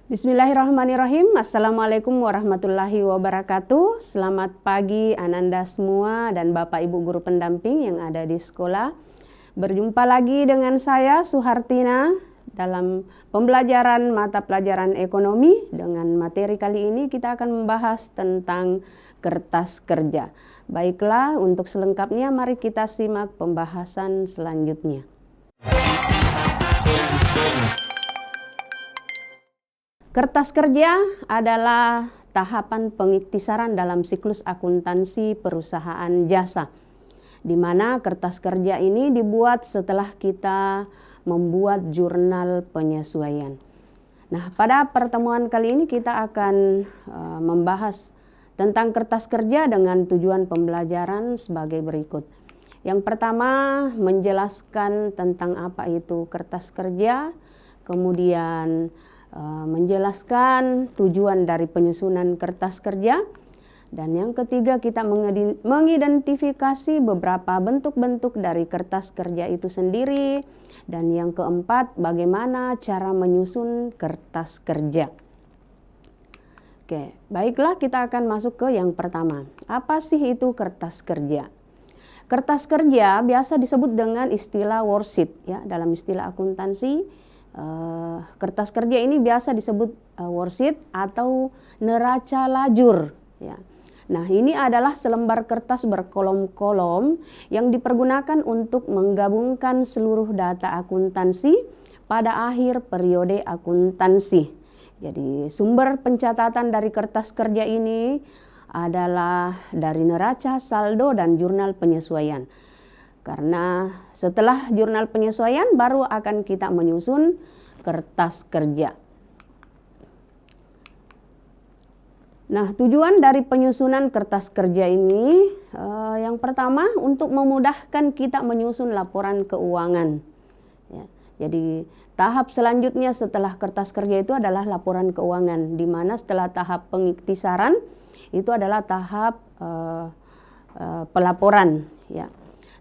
Bismillahirrahmanirrahim. Assalamualaikum warahmatullahi wabarakatuh. Selamat pagi Ananda semua dan Bapak Ibu guru pendamping yang ada di sekolah. Berjumpa lagi dengan saya Suhartina dalam pembelajaran mata pelajaran ekonomi. Dengan materi kali ini kita akan membahas tentang kertas kerja. Baiklah, untuk selengkapnya mari kita simak pembahasan selanjutnya. Kertas kerja adalah tahapan pengiktisaran dalam siklus akuntansi perusahaan jasa, di mana kertas kerja ini dibuat setelah kita membuat jurnal penyesuaian. Nah, pada pertemuan kali ini kita akan membahas tentang kertas kerja dengan tujuan pembelajaran sebagai berikut. Yang pertama, menjelaskan tentang apa itu kertas kerja, kemudian menjelaskan tujuan dari penyusunan kertas kerja, dan yang ketiga kita mengidentifikasi beberapa bentuk-bentuk dari kertas kerja itu sendiri, dan yang keempat bagaimana cara menyusun kertas kerja. Oke, baiklah, kita akan masuk ke yang pertama. Apa sih itu kertas kerja? Kertas kerja biasa disebut dengan istilah worksheet ya, dalam istilah akuntansi. Kertas kerja ini biasa disebut worksheet atau neraca lajur ya. Nah, ini adalah selembar kertas berkolom-kolom yang dipergunakan untuk menggabungkan seluruh data akuntansi pada akhir periode akuntansi. Jadi sumber pencatatan dari kertas kerja ini adalah dari neraca, saldo, dan jurnal penyesuaian. Karena setelah jurnal penyesuaian baru akan kita menyusun kertas kerja. Nah, tujuan dari penyusunan kertas kerja ini yang pertama untuk memudahkan kita menyusun laporan keuangan. Ya, jadi tahap selanjutnya setelah kertas kerja itu adalah laporan keuangan, di mana setelah tahap pengiktisaran itu adalah tahap pelaporan ya.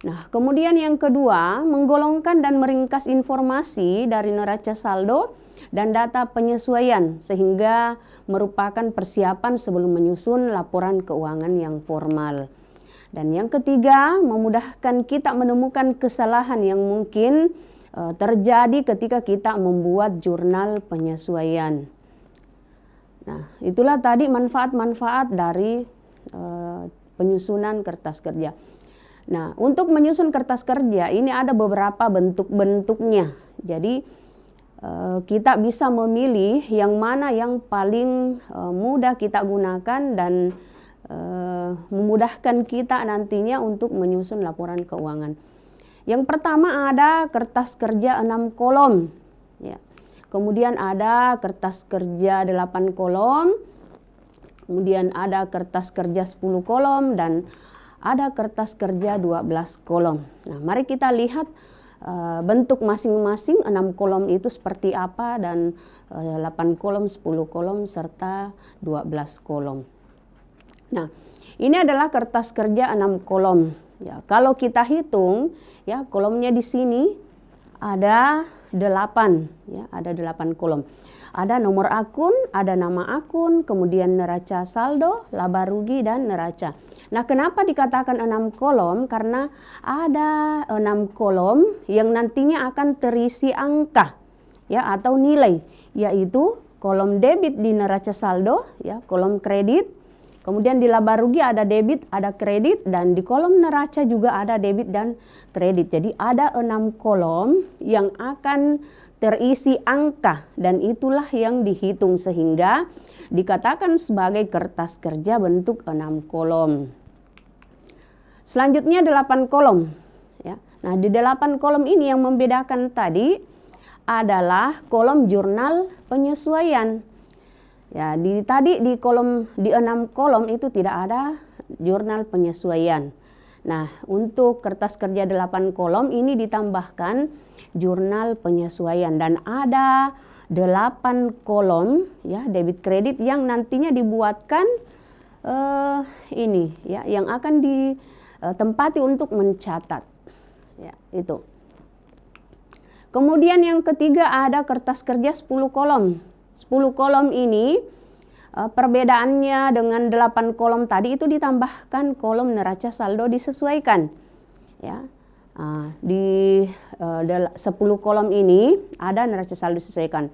Nah, kemudian yang kedua, menggolongkan dan meringkas informasi dari neraca saldo dan data penyesuaian sehingga merupakan persiapan sebelum menyusun laporan keuangan yang formal. Dan yang ketiga, memudahkan kita menemukan kesalahan yang mungkin terjadi ketika kita membuat jurnal penyesuaian. Nah, itulah tadi manfaat-manfaat dari penyusunan kertas kerja. Nah, untuk menyusun kertas kerja ini ada beberapa bentuk-bentuknya. Jadi kita bisa memilih yang mana yang paling mudah kita gunakan dan memudahkan kita nantinya untuk menyusun laporan keuangan. Yang pertama ada kertas kerja 6 kolom. Ya. Kemudian ada kertas kerja 8 kolom. Kemudian ada kertas kerja 10 kolom dan ada kertas kerja 12 kolom. Nah, mari kita lihat bentuk masing-masing 6 kolom itu seperti apa dan 8 kolom, 10 kolom, serta 12 kolom. Nah, ini adalah kertas kerja 6 kolom. Ya, kalau kita hitung, ya kolomnya di sini ada 8, ya, ada 8 kolom. Ada nomor akun, ada nama akun, kemudian neraca saldo, laba rugi, dan neraca. Nah, kenapa dikatakan 6 kolom? Karena ada 6 kolom yang nantinya akan terisi angka ya atau nilai, yaitu kolom debit di neraca saldo, ya, kolom kredit. Kemudian di laba rugi ada debit, ada kredit, dan di kolom neraca juga ada debit dan kredit. Jadi ada 6 kolom yang akan terisi angka dan itulah yang dihitung sehingga dikatakan sebagai kertas kerja bentuk 6 kolom. Selanjutnya 8 kolom. Ya. Nah, di 8 kolom ini yang membedakan tadi adalah kolom jurnal penyesuaian. Ya, tadi di 6 kolom itu tidak ada jurnal penyesuaian. Nah, untuk kertas kerja 8 kolom ini ditambahkan jurnal penyesuaian dan ada 8 kolom ya debit kredit yang nantinya dibuatkan ini ya yang akan ditempati untuk mencatat. Ya, itu. Kemudian yang ketiga ada kertas kerja 10 kolom. 10 kolom ini perbedaannya dengan 8 kolom tadi itu ditambahkan kolom neraca saldo disesuaikan. Ya. Di 10 kolom ini ada neraca saldo disesuaikan.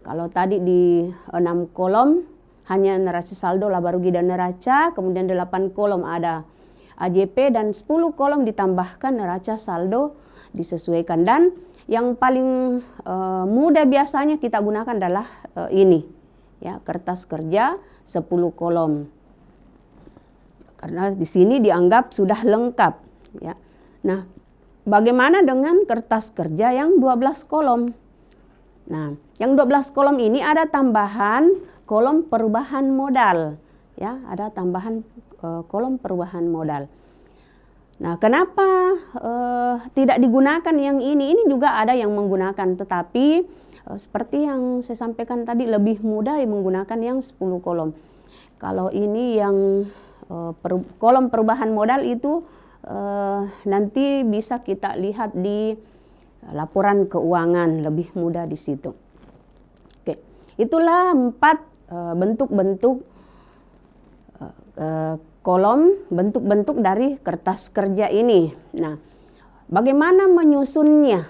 Kalau tadi di 6 kolom hanya neraca saldo, laba rugi dan neraca, kemudian 8 kolom ada AJP dan 10 kolom ditambahkan neraca saldo disesuaikan. Dan yang paling mudah biasanya kita gunakan adalah ini, ya, kertas kerja 10 kolom. Karena di sini dianggap sudah lengkap, ya. Nah, bagaimana dengan kertas kerja yang 12 kolom? Nah, yang 12 kolom ini ada tambahan kolom perubahan modal, ya, ada tambahan kolom perubahan modal. Nah, kenapa tidak digunakan yang ini? Ini juga ada yang menggunakan, tetapi seperti yang saya sampaikan tadi lebih mudah menggunakan yang 10 kolom. Kalau ini yang kolom perubahan modal itu nanti bisa kita lihat di laporan keuangan, lebih mudah di situ. Oke, itulah 4 bentuk-bentuk kolom, bentuk-bentuk dari kertas kerja ini. Nah, bagaimana menyusunnya?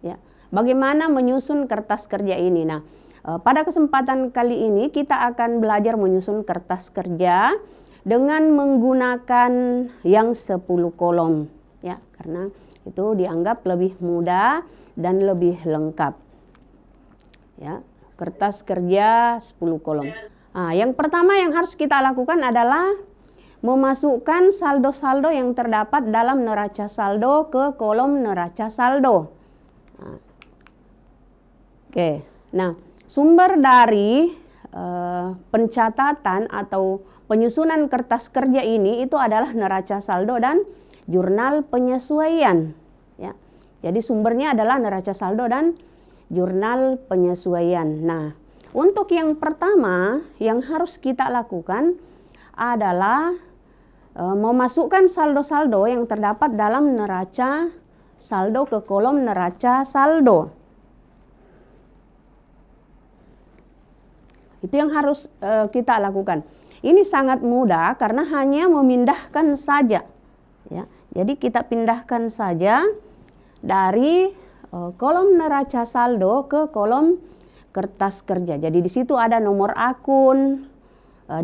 Ya, bagaimana menyusun kertas kerja ini? Nah, pada kesempatan kali ini kita akan belajar menyusun kertas kerja dengan menggunakan yang 10 kolom, ya, karena itu dianggap lebih mudah dan lebih lengkap. Ya, kertas kerja 10 kolom. Nah, yang pertama yang harus kita lakukan adalah memasukkan saldo-saldo yang terdapat dalam neraca saldo ke kolom neraca saldo. Oke, nah, sumber dari pencatatan atau penyusunan kertas kerja ini itu adalah neraca saldo dan jurnal penyesuaian. Ya, jadi sumbernya adalah neraca saldo dan jurnal penyesuaian. Nah, untuk yang pertama yang harus kita lakukan adalah memasukkan saldo-saldo yang terdapat dalam neraca saldo ke kolom neraca saldo. Itu yang harus kita lakukan. Ini sangat mudah karena hanya memindahkan saja. Ya, jadi kita pindahkan saja dari kolom neraca saldo ke kolom kertas kerja. Jadi di situ ada nomor akun,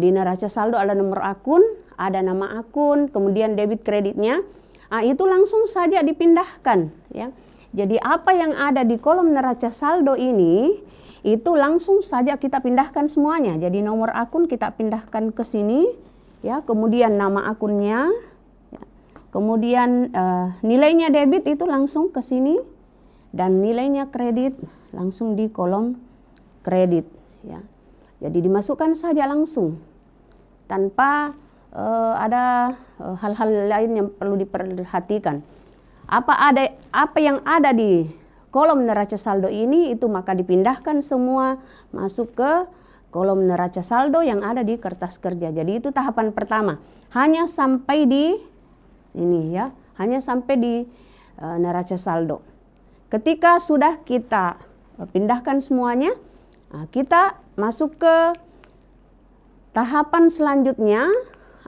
di neraca saldo ada nomor akun, ada nama akun, kemudian debit kreditnya. Itu langsung saja dipindahkan, ya. Jadi apa yang ada di kolom neraca saldo ini itu langsung saja kita pindahkan semuanya. Jadi nomor akun kita pindahkan ke sini, ya. Kemudian nama akunnya, ya. Kemudian nilainya debit itu langsung ke sini dan nilainya kredit langsung di kolom kredit, ya. Jadi dimasukkan saja langsung tanpa ada hal-hal lain yang perlu diperhatikan. Apa yang ada di kolom neraca saldo ini itu maka dipindahkan semua masuk ke kolom neraca saldo yang ada di kertas kerja. Jadi itu tahapan pertama. Hanya sampai di sini, ya, hanya sampai di neraca saldo. Ketika sudah kita pindahkan semuanya, kita masuk ke tahapan selanjutnya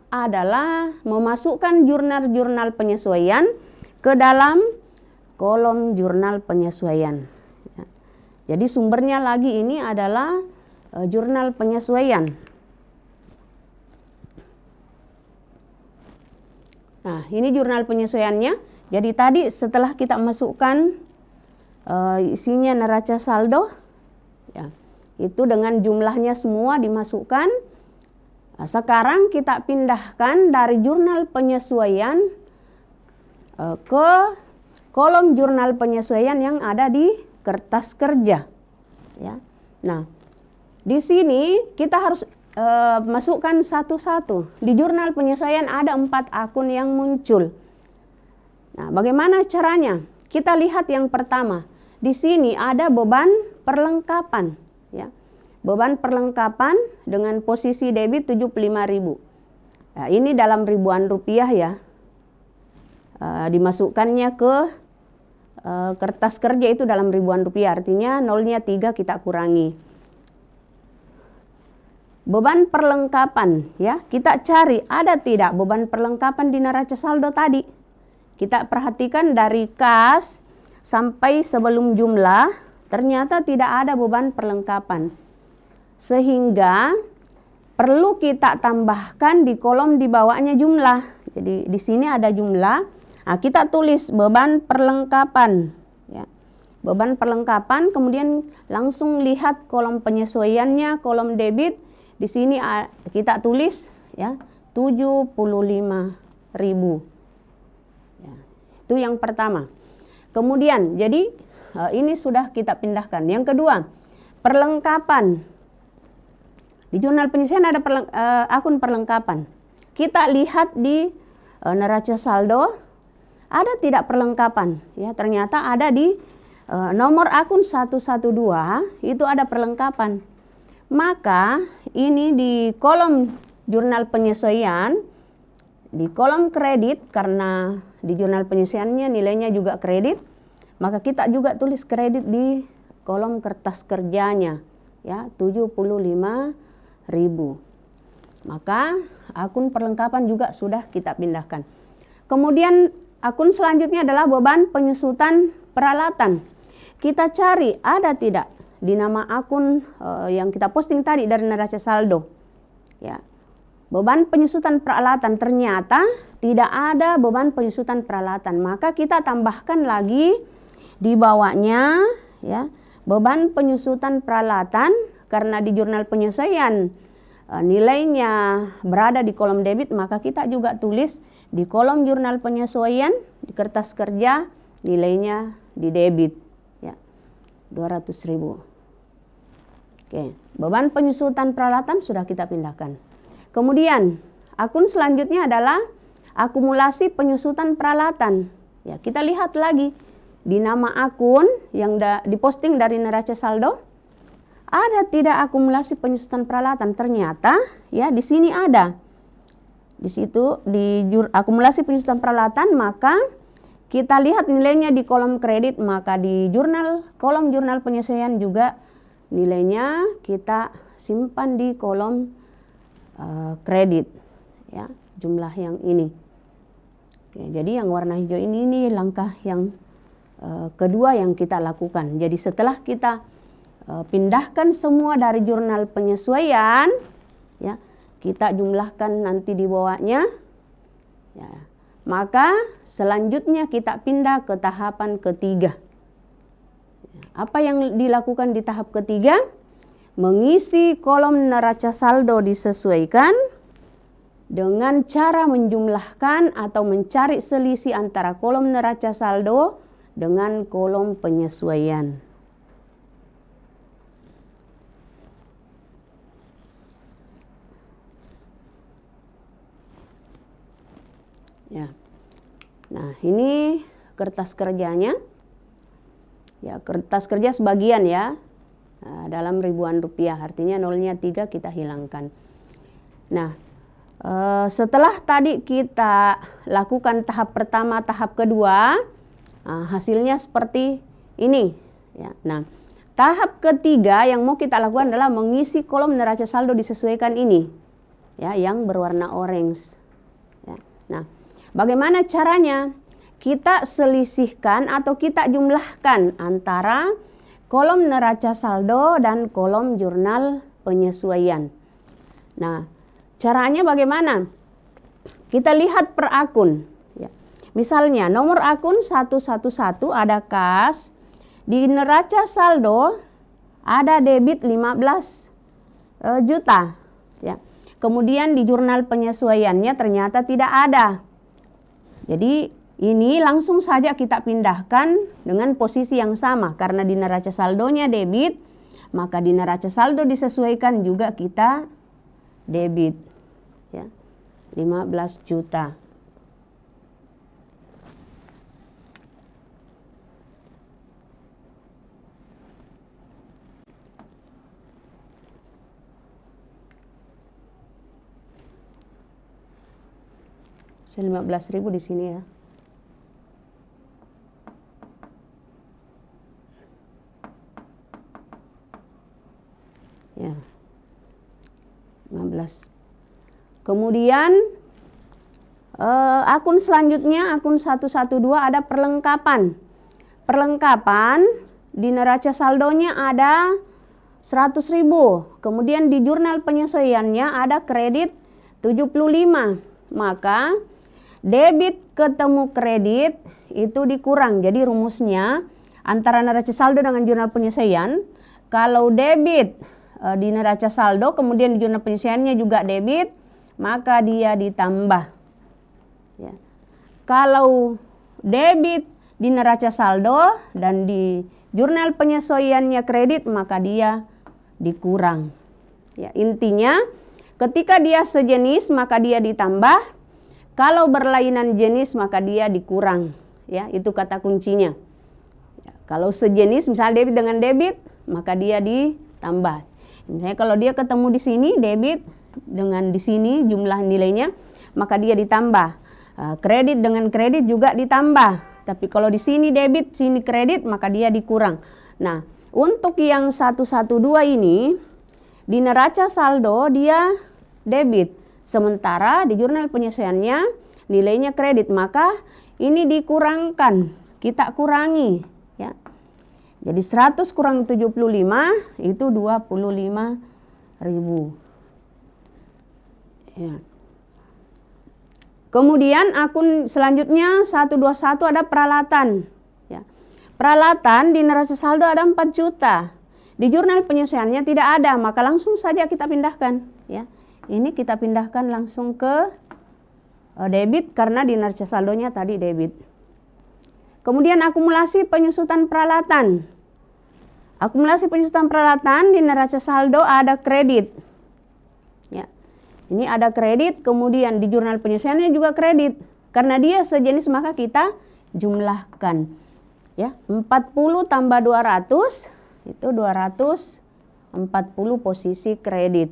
adalah memasukkan jurnal-jurnal penyesuaian ke dalam kolom jurnal penyesuaian. Ya. Jadi sumbernya lagi ini adalah jurnal penyesuaian. Nah, ini jurnal penyesuaiannya. Jadi tadi setelah kita masukkan isinya neraca saldo, ya, itu dengan jumlahnya semua dimasukkan. Nah, sekarang kita pindahkan dari jurnal penyesuaian ke kolom jurnal penyesuaian yang ada di kertas kerja, ya. Nah, di sini kita harus masukkan satu-satu. Di jurnal penyesuaian ada 4 akun yang muncul. Nah, bagaimana caranya? Kita lihat yang pertama. Di sini ada beban perlengkapan, ya. Beban perlengkapan dengan posisi debit 75.000. Nah, ini dalam ribuan rupiah, ya. Dimasukkannya ke kertas kerja itu dalam ribuan rupiah, artinya nolnya 3 kita kurangi. beban perlengkapan, ya. Kita cari ada tidak beban perlengkapan di neraca saldo tadi. Kita perhatikan dari kas sampai sebelum jumlah, ternyata tidak ada beban perlengkapan. Sehingga perlu kita tambahkan di kolom di bawahnya jumlah. Jadi di sini ada jumlah. Nah, kita tulis beban perlengkapan, ya. Beban perlengkapan, kemudian langsung lihat kolom penyesuaiannya, kolom debit. Di sini kita tulis, ya, 75.000. Ya, itu yang pertama. Kemudian jadi ini sudah kita pindahkan. Yang kedua, perlengkapan. Di jurnal penyesuaian ada akun perlengkapan. Kita lihat di neraca saldo ada tidak perlengkapan, ya. Ternyata ada di nomor akun 112 itu ada perlengkapan. Maka ini di kolom jurnal penyesuaian, di kolom kredit, karena di jurnal penyesuaiannya nilainya juga kredit, maka kita juga tulis kredit di kolom kertas kerjanya, ya, 75.000. Maka akun perlengkapan juga sudah kita pindahkan. Kemudian akun selanjutnya adalah beban penyusutan peralatan. Kita cari ada tidak di nama akun yang kita posting tadi dari neraca saldo, ya. Beban penyusutan peralatan, ternyata tidak ada beban penyusutan peralatan. Maka kita tambahkan lagi di bawahnya, ya, beban penyusutan peralatan, karena di jurnal penyesuaian nilainya berada di kolom debit, maka kita juga tulis di kolom jurnal penyesuaian di kertas kerja nilainya di debit, ya, 200.000. Oke, beban penyusutan peralatan sudah kita pindahkan. Kemudian akun selanjutnya adalah akumulasi penyusutan peralatan. Ya, kita lihat lagi di nama akun yang diposting dari neraca saldo ada tidak akumulasi penyusutan peralatan. Ternyata, ya, di sini ada. Di situ di akumulasi penyusutan peralatan, maka kita lihat nilainya di kolom kredit, maka di kolom jurnal penyesuaian juga nilainya kita simpan di kolom kredit, ya, jumlah yang ini. Oke, jadi yang warna hijau ini langkah yang kedua yang kita lakukan. Jadi setelah kita pindahkan semua dari jurnal penyesuaian, ya, kita jumlahkan nanti di bawahnya, ya, maka selanjutnya kita pindah ke tahapan ketiga. Apa yang dilakukan di tahap ketiga? Mengisi kolom neraca saldo disesuaikan dengan cara menjumlahkan atau mencari selisih antara kolom neraca saldo dengan kolom penyesuaian. Ya. Nah, ini kertas kerjanya. Ya, kertas kerja sebagian, ya, dalam ribuan rupiah, artinya nolnya 3 kita hilangkan. Nah, setelah tadi kita lakukan tahap pertama, tahap kedua, hasilnya seperti ini, ya. Nah, tahap ketiga yang mau kita lakukan adalah mengisi kolom neraca saldo disesuaikan ini, ya, yang berwarna orange, ya. Nah, bagaimana caranya? Kita selisihkan atau kita jumlahkan antara kolom neraca saldo dan kolom jurnal penyesuaian. Nah, caranya bagaimana? Kita lihat per akun, ya. Misalnya nomor akun 111 ada kas, di neraca saldo ada debit 15 juta, ya. Kemudian di jurnal penyesuaiannya ternyata tidak ada. Jadi ini langsung saja kita pindahkan dengan posisi yang sama, karena di neraca saldonya debit, maka di neraca saldo disesuaikan juga kita debit, ya, 15 juta. So, 15.000 di sini, ya. Ya. 15. Kemudian akun selanjutnya, akun 112 ada perlengkapan. Perlengkapan di neraca saldonya ada 100.000. Kemudian di jurnal penyesuaiannya ada kredit 75. Maka debit ketemu kredit itu dikurang. Jadi rumusnya antara neraca saldo dengan jurnal penyesuaian, kalau debit di neraca saldo kemudian di jurnal penyesuaiannya juga debit, maka dia ditambah. Ya. Kalau debit di neraca saldo dan di jurnal penyesuaiannya kredit, maka dia dikurang. Ya, intinya ketika dia sejenis maka dia ditambah, kalau berlainan jenis maka dia dikurang. Ya, itu kata kuncinya. Ya, kalau sejenis misalnya debit dengan debit, maka dia ditambah. Misalnya kalau dia ketemu di sini debit dengan di sini jumlah nilainya, maka dia ditambah. Kredit dengan kredit juga ditambah. Tapi kalau di sini debit, sini kredit, maka dia dikurang. Nah, untuk yang 112 ini di neraca saldo dia debit, sementara di jurnal penyesuaiannya nilainya kredit, maka ini dikurangkan, kita kurangi, ya. Jadi 100 kurang 75 itu 25.000. Ya. Kemudian akun selanjutnya 121 ada peralatan. Ya. Peralatan di neraca saldo ada 4 juta. Di jurnal penyesuaiannya tidak ada, maka langsung saja kita pindahkan. Ya. Ini kita pindahkan langsung ke debit karena di neraca saldonya tadi debit. Kemudian akumulasi penyusutan peralatan. Akumulasi penyusutan peralatan di neraca saldo ada kredit. Ya. Ini ada kredit, kemudian di jurnal penyesuaiannya juga kredit. Karena dia sejenis maka kita jumlahkan. Ya, 40 tambah 200 itu 240 posisi kredit.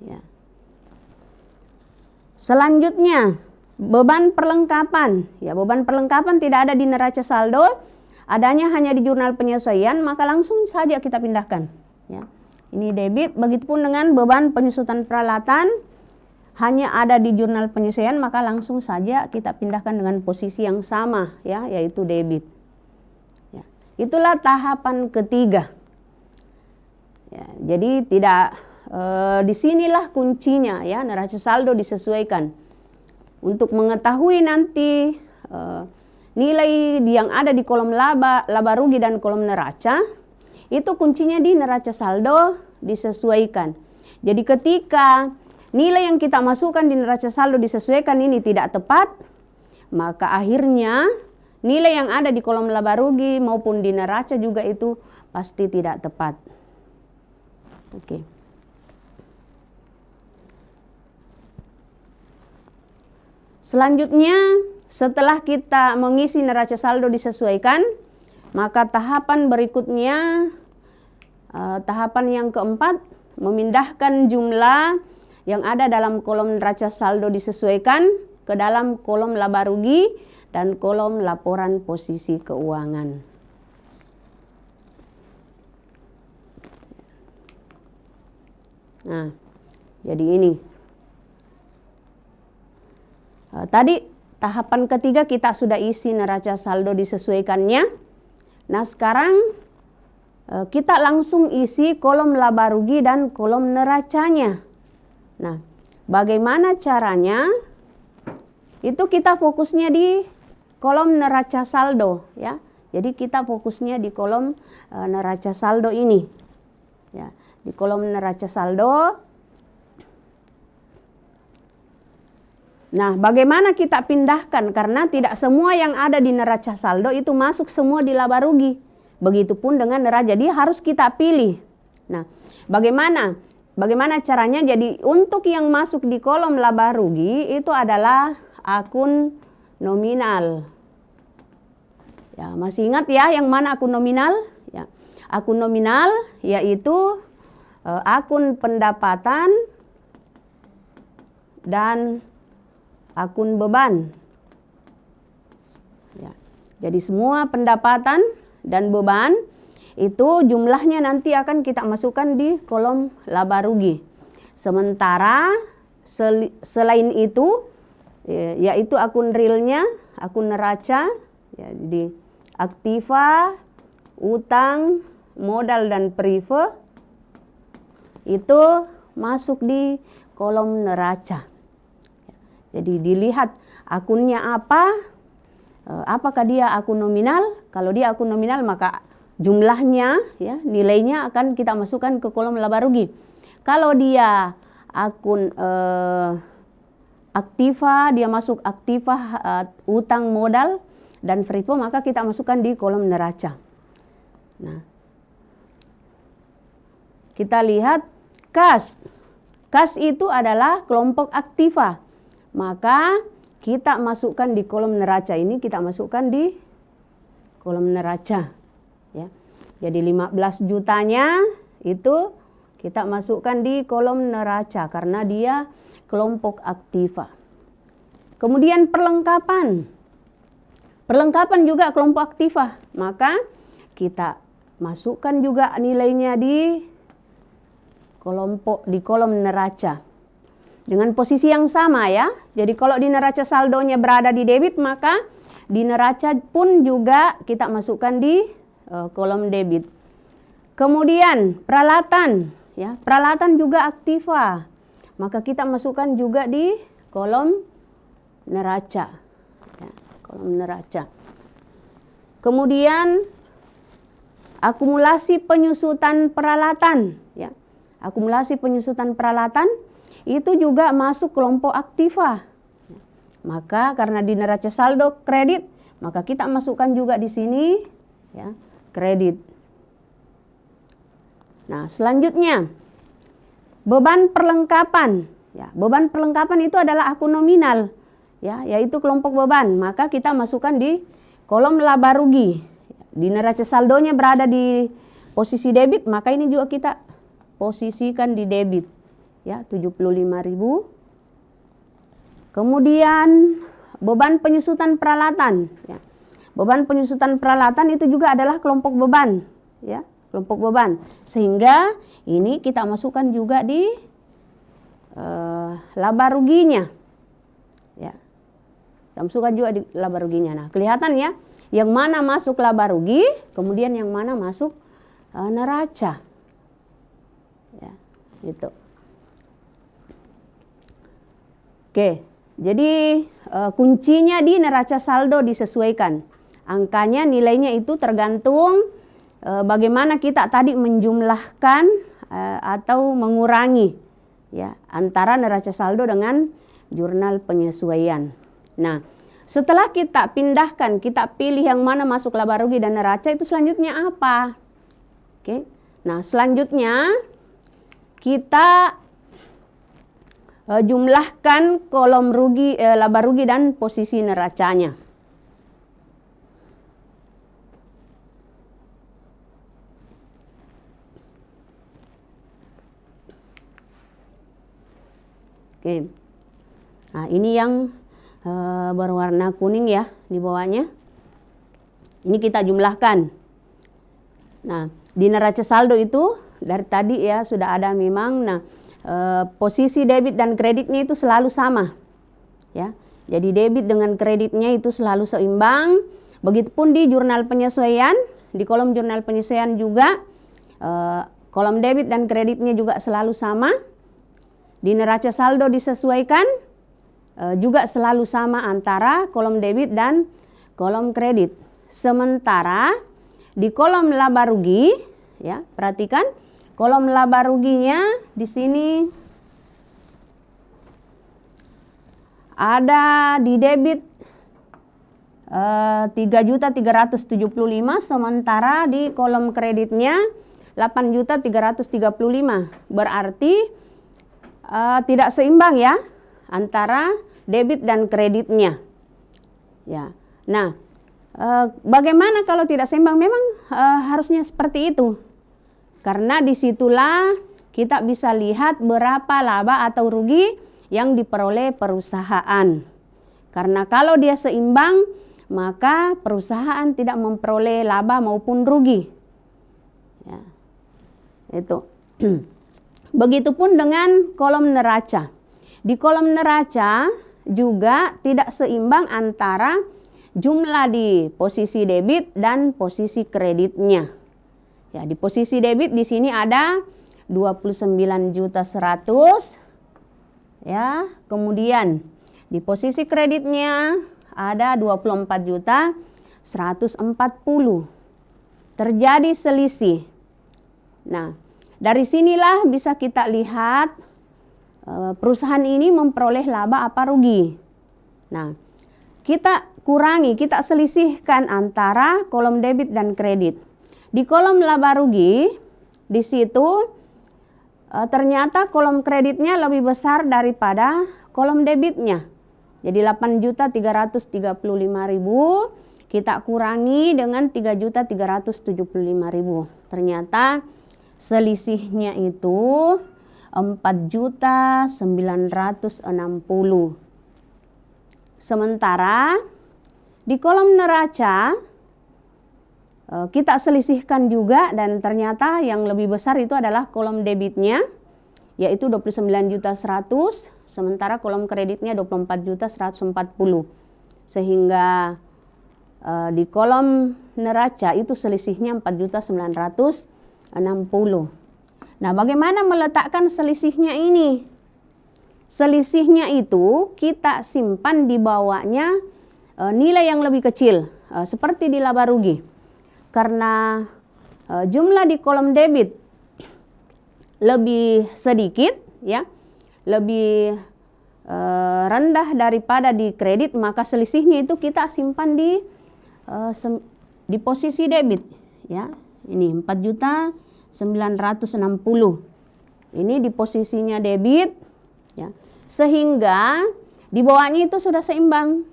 Ya. Selanjutnya, beban perlengkapan. Ya, beban perlengkapan tidak ada di neraca saldo, adanya hanya di jurnal penyesuaian, maka langsung saja kita pindahkan. Ya. Ini debit, begitupun dengan beban penyusutan peralatan hanya ada di jurnal penyesuaian, maka langsung saja kita pindahkan dengan posisi yang sama, ya, yaitu debit. Ya. Itulah tahapan ketiga. Ya, jadi tidak disinilah kuncinya, ya, neraca saldo disesuaikan. Untuk mengetahui nanti nilai yang ada di kolom laba rugi dan kolom neraca, itu kuncinya di neraca saldo disesuaikan. Jadi ketika nilai yang kita masukkan di neraca saldo disesuaikan ini tidak tepat, maka akhirnya nilai yang ada di kolom laba rugi maupun di neraca juga itu pasti tidak tepat. Oke. Selanjutnya, setelah kita mengisi neraca saldo disesuaikan, maka tahapan berikutnya, tahapan yang keempat, memindahkan jumlah yang ada dalam kolom neraca saldo disesuaikan ke dalam kolom laba rugi dan kolom laporan posisi keuangan. Nah, jadi ini. Tadi tahapan ketiga kita sudah isi neraca saldo disesuaikannya. Nah, sekarang kita langsung isi kolom laba rugi dan kolom neracanya. Nah, bagaimana caranya? Itu kita fokusnya di kolom neraca saldo, ya. Jadi kita fokusnya di kolom neraca saldo ini. Ya, di kolom neraca saldo. Nah, bagaimana kita pindahkan? Karena tidak semua yang ada di neraca saldo itu masuk semua di laba rugi. Begitupun dengan neraca, jadi harus kita pilih. Nah, bagaimana caranya? Jadi untuk yang masuk di kolom laba rugi itu adalah akun nominal. Ya, masih ingat ya yang mana akun nominal? Ya, akun nominal yaitu akun pendapatan dan akun beban. Ya, jadi semua pendapatan dan beban itu jumlahnya nanti akan kita masukkan di kolom laba rugi. Sementara selain itu, yaitu akun realnya, akun neraca, ya, jadi aktiva, utang, modal, dan prive itu masuk di kolom neraca. Jadi dilihat akunnya apa, apakah dia akun nominal. Kalau dia akun nominal maka jumlahnya, ya, nilainya akan kita masukkan ke kolom laba rugi. Kalau dia akun aktiva, dia masuk aktiva, utang, modal, dan prive, maka kita masukkan di kolom neraca. Nah, kita lihat kas. Kas itu adalah kelompok aktiva. Maka kita masukkan di kolom neraca ini, kita masukkan di kolom neraca. Ya. Jadi 15 jutanya itu kita masukkan di kolom neraca karena dia kelompok aktiva. Kemudian perlengkapan. Perlengkapan juga kelompok aktiva. Maka kita masukkan juga nilainya di kolom neraca. Dengan posisi yang sama, ya. Jadi kalau di neraca saldonya berada di debit, maka di neraca pun juga kita masukkan di kolom debit. Kemudian peralatan, ya. Peralatan juga aktiva. Maka kita masukkan juga di kolom neraca. Ya, kolom neraca. Kemudian akumulasi penyusutan peralatan, ya. Akumulasi penyusutan peralatan itu juga masuk kelompok aktiva. Maka karena di neraca saldo kredit, maka kita masukkan juga di sini, ya, kredit. Nah, selanjutnya beban perlengkapan. Ya, beban perlengkapan itu adalah akun nominal, ya, yaitu kelompok beban. Maka kita masukkan di kolom laba rugi. Di neraca saldonya berada di posisi debit, maka ini juga kita posisikan di debit. Ya, 75.000. Kemudian beban penyusutan peralatan, ya. Beban penyusutan peralatan itu juga adalah kelompok beban, ya, kelompok beban. Sehingga ini kita masukkan juga di laba ruginya. Ya. Kita masukkan juga di laba ruginya. Nah, kelihatan, ya, yang mana masuk laba rugi, kemudian yang mana masuk neraca. Ya, gitu. Oke, jadi kuncinya di neraca saldo disesuaikan. Angkanya, nilainya itu tergantung bagaimana kita tadi menjumlahkan atau mengurangi, ya, antara neraca saldo dengan jurnal penyesuaian. Nah, setelah kita pindahkan, kita pilih yang mana masuk laba rugi dan neraca, itu selanjutnya apa? Oke. Nah, selanjutnya kita jumlahkan kolom rugi, laba rugi dan posisi neracanya. Oke. Nah, ini yang berwarna kuning, ya, di bawahnya. Ini kita jumlahkan. Nah, di neraca saldo itu dari tadi, ya, sudah ada memang. Nah, posisi debit dan kreditnya itu selalu sama, ya. Jadi debit dengan kreditnya itu selalu seimbang. Begitupun di jurnal penyesuaian, di kolom jurnal penyesuaian juga kolom debit dan kreditnya juga selalu sama. Di neraca saldo disesuaikan juga selalu sama antara kolom debit dan kolom kredit. Sementara di kolom laba rugi, ya, perhatikan kolom laba ruginya di sini ada di debit 3.375, sementara di kolom kreditnya 8.335. Berarti tidak seimbang, ya, antara debit dan kreditnya. Ya. Nah, bagaimana kalau tidak seimbang? Memang harusnya seperti itu. Karena disitulah kita bisa lihat berapa laba atau rugi yang diperoleh perusahaan. Karena kalau dia seimbang, maka perusahaan tidak memperoleh laba maupun rugi. Ya, itu. Begitupun dengan kolom neraca. Di kolom neraca juga tidak seimbang antara jumlah di posisi debit dan posisi kreditnya. Ya, di posisi debit di sini ada 29.100.000 ya. Kemudian di posisi kreditnya ada 24.140.000. Terjadi selisih. Nah, dari sinilah bisa kita lihat perusahaan ini memperoleh laba apa rugi. Nah, kita kurangi, kita selisihkan antara kolom debit dan kredit. Di kolom laba rugi, di situ ternyata kolom kreditnya lebih besar daripada kolom debitnya. Jadi 8.335.000 kita kurangi dengan 3.375.000. Ternyata selisihnya itu 4.960.000. Sementara di kolom neraca kita selisihkan juga dan ternyata yang lebih besar itu adalah kolom debitnya, yaitu 29.100.000, sementara kolom kreditnya 24.140.000. Sehingga di kolom neraca itu selisihnya 4.960.000. Nah, bagaimana meletakkan selisihnya ini? Selisihnya itu kita simpan di bawahnya nilai yang lebih kecil, seperti di laba rugi. Karena jumlah di kolom debit lebih sedikit, ya, lebih rendah daripada di kredit, maka selisihnya itu kita simpan di posisi debit, ya. Ini 4.960.000. Ini di posisinya debit, ya. Sehingga di bawahnya itu sudah seimbang,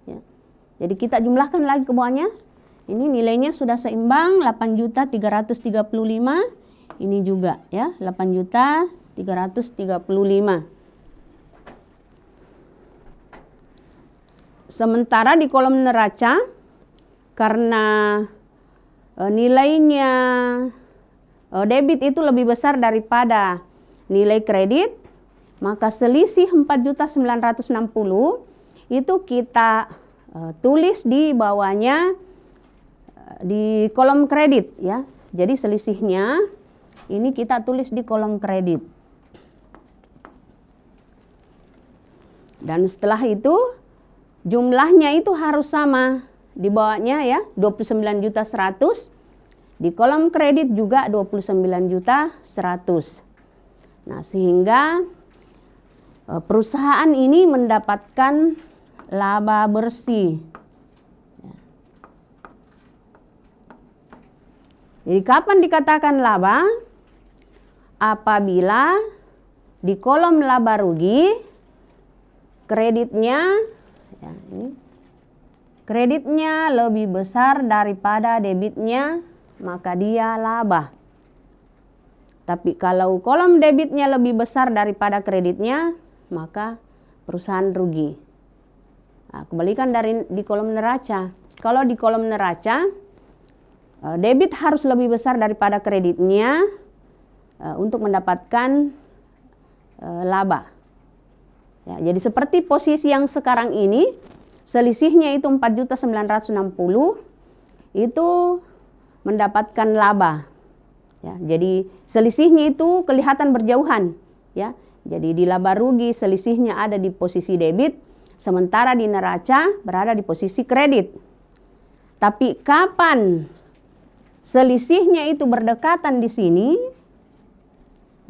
ya. Jadi kita jumlahkan lagi ke bawahnya. Ini nilainya sudah seimbang 8.335.000. Ini juga, ya, 8.335.000. Sementara di kolom neraca, karena nilainya debit itu lebih besar daripada nilai kredit, maka selisih 4.960.000 itu kita tulis di bawahnya di kolom kredit, ya. Jadi selisihnya ini kita tulis di kolom kredit. Dan setelah itu jumlahnya itu harus sama. Di bawahnya, ya, 29.100.000. Di kolom kredit juga 29.100.000. Nah, sehingga perusahaan ini mendapatkan laba bersih. Jadi kapan dikatakan laba? Apabila di kolom laba rugi kreditnya, ya, ini kreditnya lebih besar daripada debitnya, maka dia laba. Tapi kalau kolom debitnya lebih besar daripada kreditnya, maka perusahaan rugi. Nah, kebalikan dari di kolom neraca. Kalau di kolom neraca, debit harus lebih besar daripada kreditnya untuk mendapatkan laba. Ya, jadi seperti posisi yang sekarang ini, selisihnya itu 4.960.000, itu mendapatkan laba. Ya, jadi selisihnya itu kelihatan berjauhan, ya. Jadi di laba rugi selisihnya ada di posisi debit, sementara di neraca berada di posisi kredit. Tapi kapan selisihnya itu berdekatan di sini,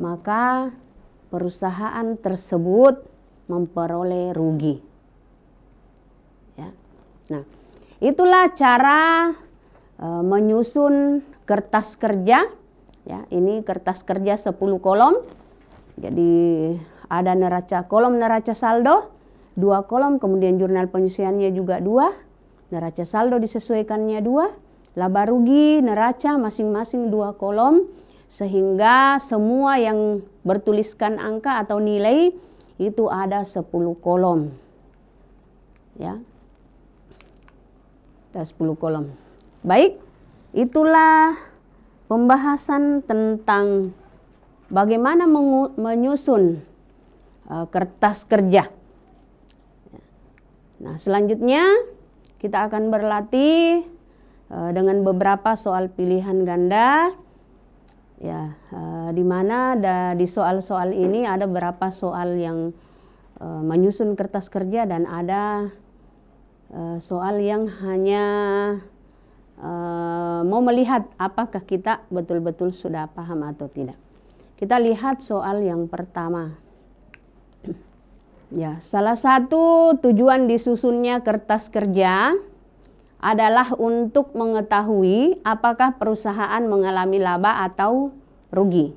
maka perusahaan tersebut memperoleh rugi. Ya. Nah, itulah cara menyusun kertas kerja. Ya, ini kertas kerja 10 kolom. Jadi ada neraca, kolom neraca saldo 2 kolom, kemudian jurnal penyusunannya juga 2. Neraca saldo disesuaikannya 2. Laba rugi, neraca masing-masing 2 kolom, sehingga semua yang bertuliskan angka atau nilai itu ada 10 kolom. Ya. Ada 10 kolom. Baik, itulah pembahasan tentang bagaimana menyusun kertas kerja. Nah, selanjutnya kita akan berlatih dengan beberapa soal pilihan ganda. Ya, di mana di soal-soal ini ada beberapa soal yang menyusun kertas kerja dan ada soal yang hanya mau melihat apakah kita betul-betul sudah paham atau tidak. Kita lihat soal yang pertama. Ya, salah satu tujuan disusunnya kertas kerja adalah untuk mengetahui apakah perusahaan mengalami laba atau rugi.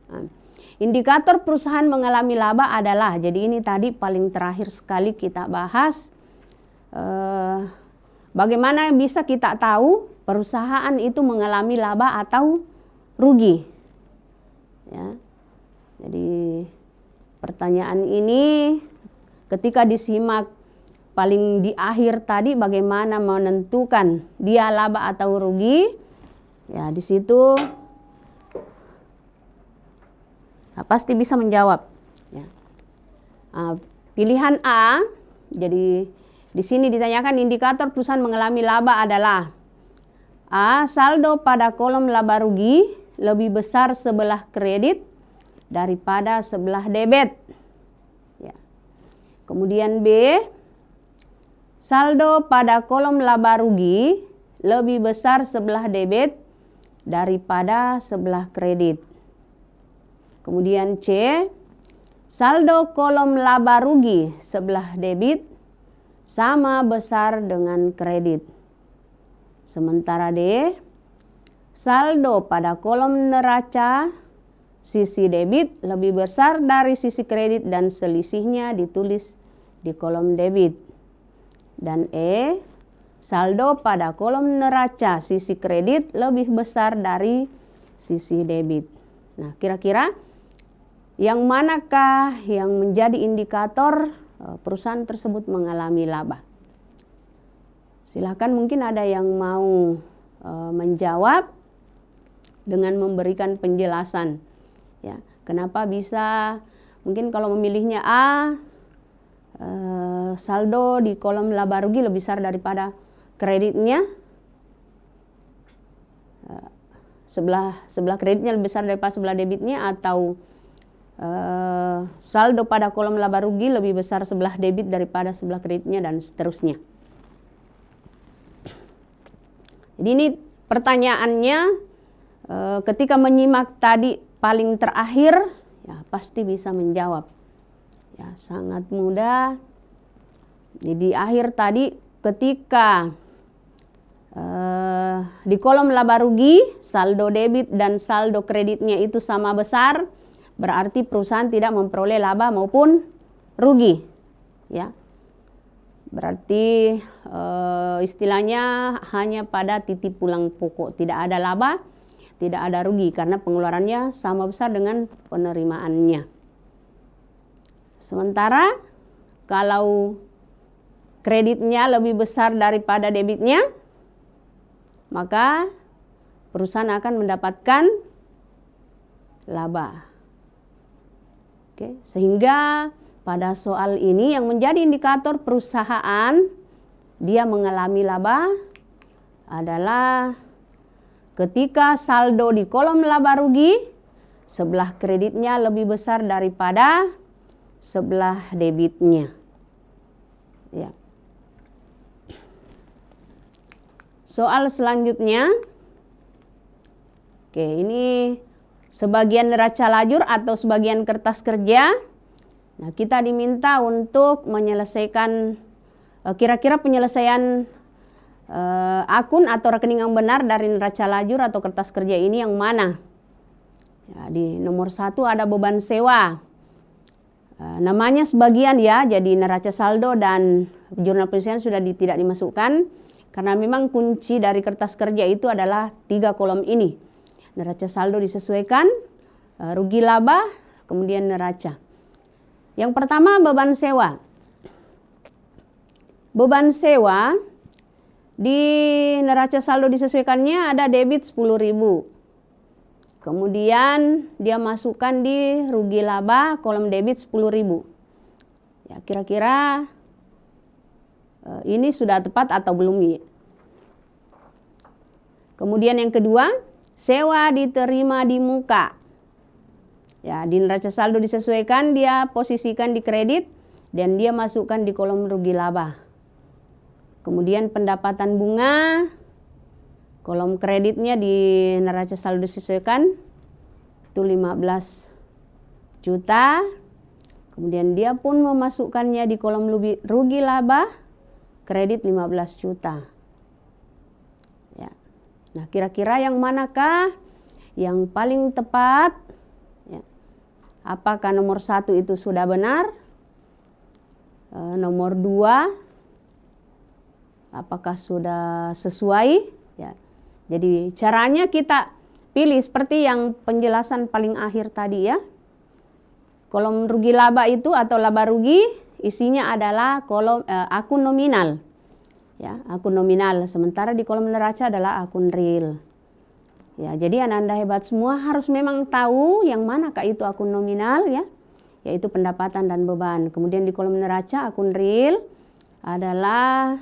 Nah, indikator perusahaan mengalami laba adalah, jadi ini tadi paling terakhir sekali kita bahas, bagaimana bisa kita tahu perusahaan itu mengalami laba atau rugi. Ya, jadi pertanyaan ini ketika disimak paling di akhir tadi bagaimana menentukan dia laba atau rugi, ya di situ pasti bisa menjawab. Ya. Pilihan A, jadi di sini ditanyakan indikator perusahaan mengalami laba adalah A. Saldo pada kolom laba rugi lebih besar sebelah kredit daripada sebelah debit. Ya. Kemudian B. Saldo pada kolom laba rugi lebih besar sebelah debit daripada sebelah kredit. Kemudian C. Saldo kolom laba rugi sebelah debit sama besar dengan kredit. Sementara D. Saldo pada kolom neraca sisi debit lebih besar dari sisi kredit dan selisihnya ditulis di kolom debit. Dan E. Saldo pada kolom neraca sisi kredit lebih besar dari sisi debit. Nah, kira-kira yang manakah yang menjadi indikator perusahaan tersebut mengalami laba? Silakan, mungkin ada yang mau menjawab dengan memberikan penjelasan. Ya, kenapa bisa, mungkin kalau memilihnya A, saldo di kolom laba rugi lebih besar daripada kreditnya, sebelah kreditnya lebih besar daripada sebelah debitnya, atau saldo pada kolom laba rugi lebih besar sebelah debit daripada sebelah kreditnya, dan seterusnya. Jadi ini pertanyaannya ketika menyimak tadi paling terakhir, ya pasti bisa menjawab. Ya, sangat mudah. Jadi di akhir tadi ketika di kolom laba rugi saldo debit dan saldo kreditnya itu sama besar, berarti perusahaan tidak memperoleh laba maupun rugi. Ya, berarti istilahnya hanya pada titik pulang pokok, tidak ada laba, tidak ada rugi karena pengeluarannya sama besar dengan penerimaannya. Sementara kalau kreditnya lebih besar daripada debitnya, maka perusahaan akan mendapatkan laba. Oke, sehingga pada soal ini yang menjadi indikator perusahaan dia mengalami laba adalah ketika saldo di kolom laba rugi sebelah kreditnya lebih besar daripada sebelah debitnya. Ya. Soal selanjutnya. Oke, ini sebagian neraca lajur atau sebagian kertas kerja. Nah, kita diminta untuk menyelesaikan kira-kira penyelesaian akun atau rekening yang benar dari neraca lajur atau kertas kerja ini yang mana? Ya, di nomor 1 ada beban sewa. Namanya sebagian ya, jadi neraca saldo dan jurnal pensiun sudah tidak dimasukkan karena memang kunci dari kertas kerja itu adalah 3 kolom ini. Neraca saldo disesuaikan, rugi laba, kemudian neraca. Yang pertama beban sewa. Beban sewa di neraca saldo disesuaikannya ada debit 10.000. Kemudian dia masukkan di rugi laba kolom debit 10.000. Ya, kira-kira ini sudah tepat atau belum ya? Kemudian yang kedua, sewa diterima di muka. Ya, di neraca saldo disesuaikan, dia posisikan di kredit dan dia masukkan di kolom rugi laba. Kemudian pendapatan bunga, kolom kreditnya di neraca saldo disesuaikan itu 15 juta. Kemudian dia pun memasukkannya di kolom rugi laba, kredit 15 juta. Ya. Nah, kira-kira yang manakah yang paling tepat? Ya. Apakah nomor 1 itu sudah benar? Nomor 2, apakah sudah sesuai? Ya. Jadi caranya kita pilih seperti yang penjelasan paling akhir tadi ya. Kolom rugi laba itu atau laba rugi isinya adalah kolom akun nominal. Ya, akun nominal. Sementara di kolom neraca adalah akun real. Ya, jadi Anda hebat semua harus memang tahu yang manakah itu akun nominal ya, yaitu pendapatan dan beban. Kemudian di kolom neraca akun real adalah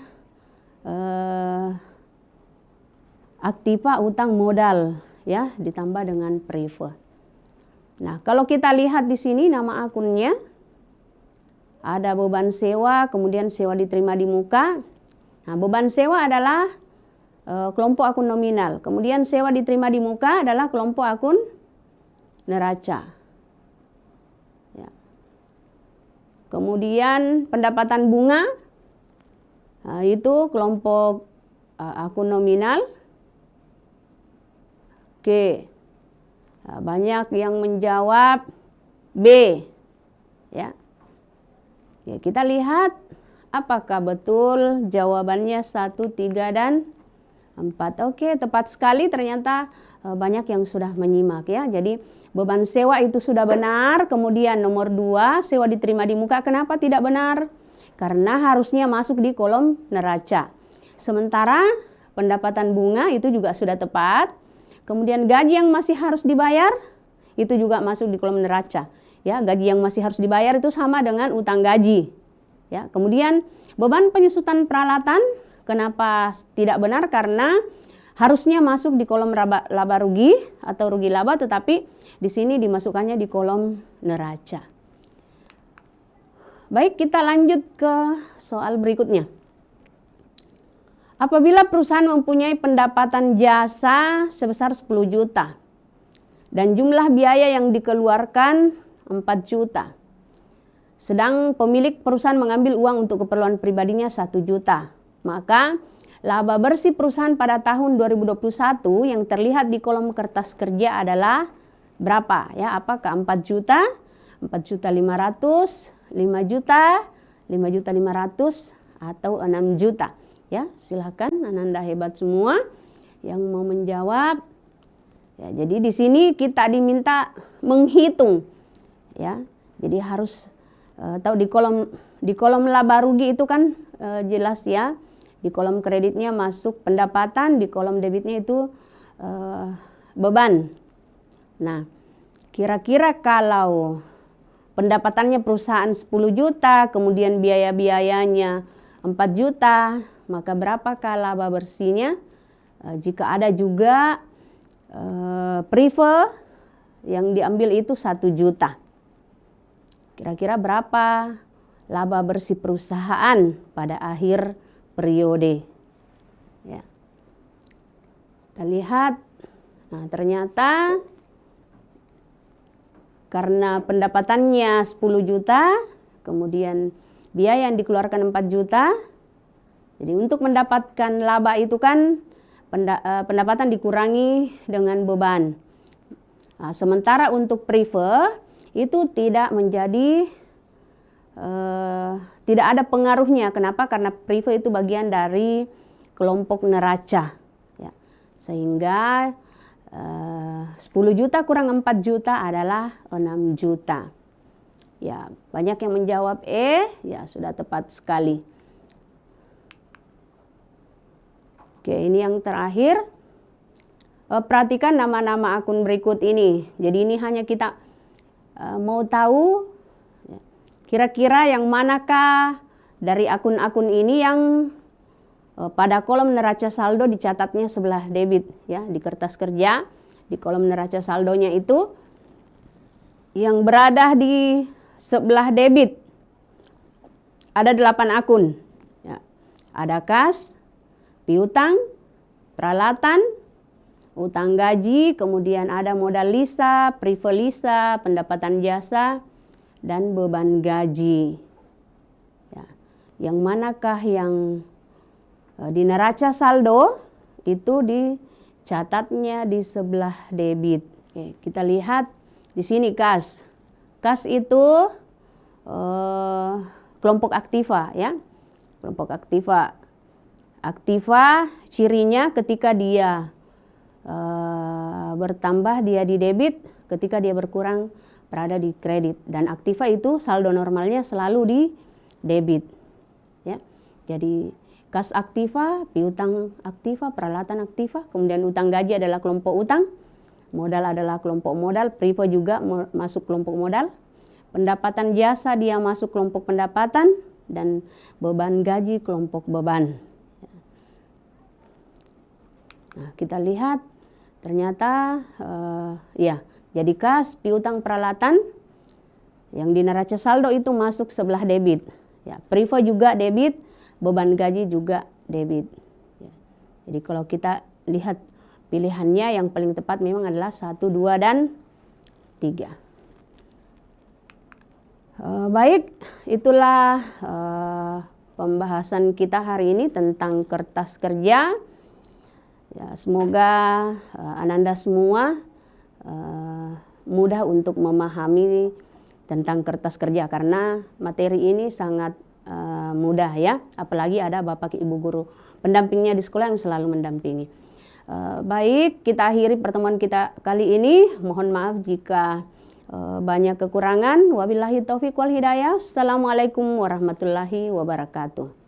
aktiva utang modal ya, ditambah dengan prive. Nah, kalau kita lihat di sini nama akunnya ada beban sewa, kemudian sewa diterima di muka. Nah, beban sewa adalah kelompok akun nominal. Kemudian sewa diterima di muka adalah kelompok akun neraca. Ya. Kemudian pendapatan bunga itu kelompok akun nominal. Oke. Nah, banyak yang menjawab B. Ya. Ya, kita lihat apakah betul jawabannya 1, 3, dan 4. Oke, tepat sekali, ternyata banyak yang sudah menyimak ya. Jadi beban sewa itu sudah benar. Kemudian nomor 2, sewa diterima di muka. Kenapa tidak benar? Karena harusnya masuk di kolom neraca. Sementara pendapatan bunga itu juga sudah tepat. Kemudian gaji yang masih harus dibayar itu juga masuk di kolom neraca. Ya, gaji yang masih harus dibayar itu sama dengan utang gaji. Ya, kemudian beban penyusutan peralatan, kenapa tidak benar? Karena harusnya masuk di kolom laba rugi atau rugi laba, tetapi di sini dimasukkannya di kolom neraca. Baik, kita lanjut ke soal berikutnya. Apabila perusahaan mempunyai pendapatan jasa sebesar 10 juta dan jumlah biaya yang dikeluarkan 4 juta. Sedang pemilik perusahaan mengambil uang untuk keperluan pribadinya 1 juta. Maka laba bersih perusahaan pada tahun 2021 yang terlihat di kolom kertas kerja adalah berapa? Ya, apakah 4 juta, 4.500.000, 5 juta, 5.500.000 atau 6 juta? Ya, silakan Anda hebat semua yang mau menjawab. Ya, jadi di sini kita diminta menghitung. Ya, jadi harus tahu di kolom laba rugi itu kan jelas ya. Di kolom kreditnya masuk pendapatan, di kolom debitnya itu beban. Nah, kira-kira kalau pendapatannya perusahaan 10 juta, kemudian biaya-biayanya 4 juta, maka berapakah laba bersihnya? Jika ada juga prive yang diambil itu 1 juta. Kira-kira berapa laba bersih perusahaan pada akhir periode? Ya. Kita lihat. Nah, ternyata karena pendapatannya 10 juta, kemudian biaya yang dikeluarkan 4 juta. Jadi untuk mendapatkan laba itu kan pendapatan dikurangi dengan beban. Nah, sementara untuk prive itu tidak menjadi tidak ada pengaruhnya. Kenapa? Karena prive itu bagian dari kelompok neraca. Ya. Sehingga 10 juta kurang 4 juta adalah 6 juta. Ya, banyak yang menjawab E, ya sudah tepat sekali. Oke, ini yang terakhir. perhatikan nama-nama akun berikut ini. Jadi ini hanya kita mau tahu kira-kira yang manakah dari akun-akun ini yang pada kolom neraca saldo dicatatnya sebelah debit ya. Di kertas kerja di kolom neraca saldonya itu yang berada di sebelah debit ada 8 akun ya. Ada kas, piutang, peralatan, utang gaji, kemudian ada modal lisa, prive lisa, pendapatan jasa, dan beban gaji. Ya. Yang manakah yang di neraca saldo itu dicatatnya di sebelah debit. Oke, kita lihat di sini kas. Kas itu kelompok aktiva ya. Kelompok aktiva. Aktiva cirinya ketika dia bertambah dia di debit, ketika dia berkurang berada di kredit. Dan aktiva itu saldo normalnya selalu di debit ya. Jadi kas aktiva, piutang aktiva, peralatan aktiva, kemudian utang gaji adalah kelompok utang, modal adalah kelompok modal, prive juga masuk kelompok modal, pendapatan jasa dia masuk kelompok pendapatan, dan beban gaji kelompok beban. Nah, kita lihat ternyata ya, jadi kas, piutang, peralatan yang di neraca saldo itu masuk sebelah debit. Ya, prive juga debit, beban gaji juga debit. Ya. Jadi kalau kita lihat pilihannya yang paling tepat memang adalah 1, 2, dan 3. Baik, itulah pembahasan kita hari ini tentang kertas kerja. Ya, semoga Ananda semua mudah untuk memahami tentang kertas kerja karena materi ini sangat mudah ya, apalagi ada Bapak Ibu guru pendampingnya di sekolah yang selalu mendampingi. Baik, kita akhiri pertemuan kita kali ini. Mohon maaf jika banyak kekurangan. Wabillahi taufiq wal hidayah. Assalamualaikum warahmatullahi wabarakatuh.